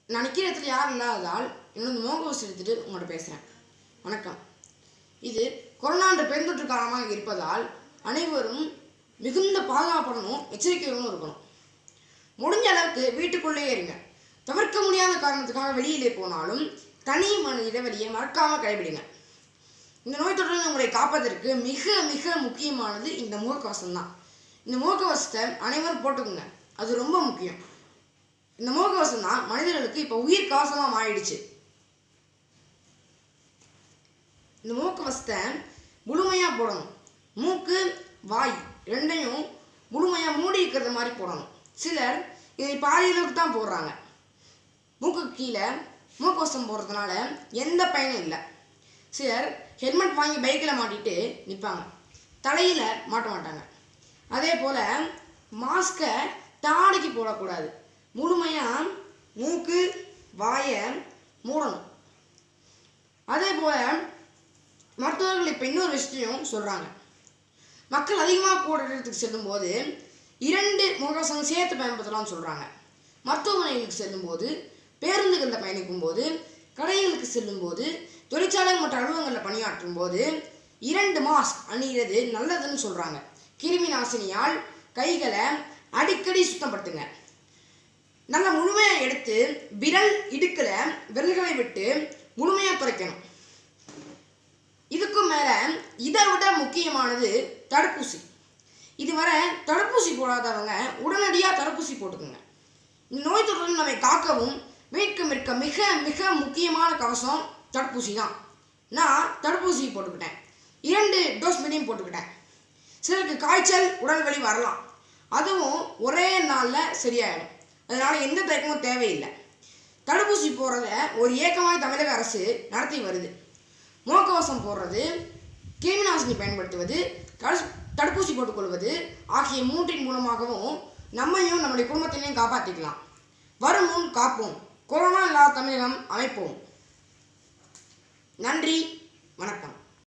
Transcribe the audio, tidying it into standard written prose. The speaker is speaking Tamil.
நான் நிற்கிற இடத்துல யாரும் இல்லாததால் என்னோட முகக்கவசம் எடுத்துட்டு உங்கள்கிட்ட பேசுகிறேன். வணக்கம். இது கொரோனா என்ற பெருந்தொற்று காலமாக இருப்பதால் அனைவரும் மிகுந்த பாதுகாப்புடனும் எச்சரிக்கையுடனும் இருக்கணும். முடிஞ்ச அளவுக்கு வீட்டுக்குள்ளேயே இருங்க. தவிர்க்க முடியாத காரணத்துக்காக வெளியிலே போனாலும் தனி மனித இடைவெளியை மறக்காமல் கடைபிடிங்க. இந்த நோய் தொற்று உங்களை காப்பதற்கு மிக மிக முக்கியமானது இந்த முகக்கவசம் தான். இந்த முகக்கவசத்தை அனைவரும் போட்டுக்குங்க. அது ரொம்ப முக்கியம். இந்த முகக்கவசம் தான் மனிதர்களுக்கு இப்போ உயிர் கவசமாக மாறிடுச்சு. இந்த முகக்கவசத்தை முழுமையாக போடணும். மூக்கு வாய் ரெண்டையும் முழுமையாக மூடி இருக்கிறது மாதிரி போடணும். சிலர் இதை பாதி அளவுக்கு தான் போடுறாங்க. மூக்கு கீழே முகக்கவசம் போடுறதுனால எந்த பயனும் இல்லை. சிலர் ஹெல்மெட் வாங்கி பைக்கில் மாட்டிட்டு நிற்பாங்க, தலையில் மாட்ட மாட்டாங்க. அதே போல் மாஸ்கை தாடிக்கு போடக்கூடாது. முழுமையாக மூக்கு வாயை மூடணும். அதே போல் மருத்துவர்கள் இப்போ இன்னொரு விஷயம் சொல்கிறாங்க. மக்கள் அதிகமாக கூடுற இடத்துக்கு செல்லும்போது 2 முகக்கவசம் சேர்த்து பயன்படுத்தலாம்னு சொல்கிறாங்க. மருத்துவமனைகளுக்கு செல்லும்போது, பேருந்துகளில் பயணிக்கும் போது, கடைகளுக்கு செல்லும்போது, தொழிற்சாலை மற்றும் அலுவலகங்களில் பணியாற்றும் போது 2 மாஸ்க் அணிகிறது நல்லதுன்னு சொல்கிறாங்க. கிருமி நாசினியால் கைகளை அடிக்கடி சுத்தப்படுத்துங்க. நல்லா முழுமையாக எடுத்து விரல் இடுக்கில் விரல்களை விட்டு முழுமையாக துடைக்கணும். இதுக்கும் மேலே இதை விட முக்கியமானது தடுப்பூசி. இதுவரை தடுப்பூசி போடாதவங்க உடனடியாக தடுப்பூசி போட்டுக்குங்க. இந்த நோய் தொற்று நம்மை காக்கவும் மீட்கும் இருக்க மிக மிக முக்கியமான கவசம் தடுப்பூசி தான். நான் தடுப்பூசி போட்டுக்கிட்டேன். 2 டோஸ் மீடியம் போட்டுக்கிட்டேன். சிலருக்கு காய்ச்சல் உடல் வலி வரலாம். அதுவும் ஒரே நாளில் சரியாயிடும். அதனால் எந்த தயக்கமும் தேவையில்லை. தடுப்பூசி போடுறத ஒரு இயக்கமாக தமிழக அரசு நடத்தி வருது. முகக்கவசம் போடுறது, கிருமிநாசினி பயன்படுத்துவது, தடுப்பூசி போட்டுக்கொள்வது ஆகிய 3 மூலமாகவும் நம்மையும் நம்முடைய குடும்பத்தினையும் காப்பாற்றிக்கலாம். வரும் முன் காப்போம். கொரோனா இல்லாத தமிழகம் அமைப்போம். நன்றி, வணக்கம்.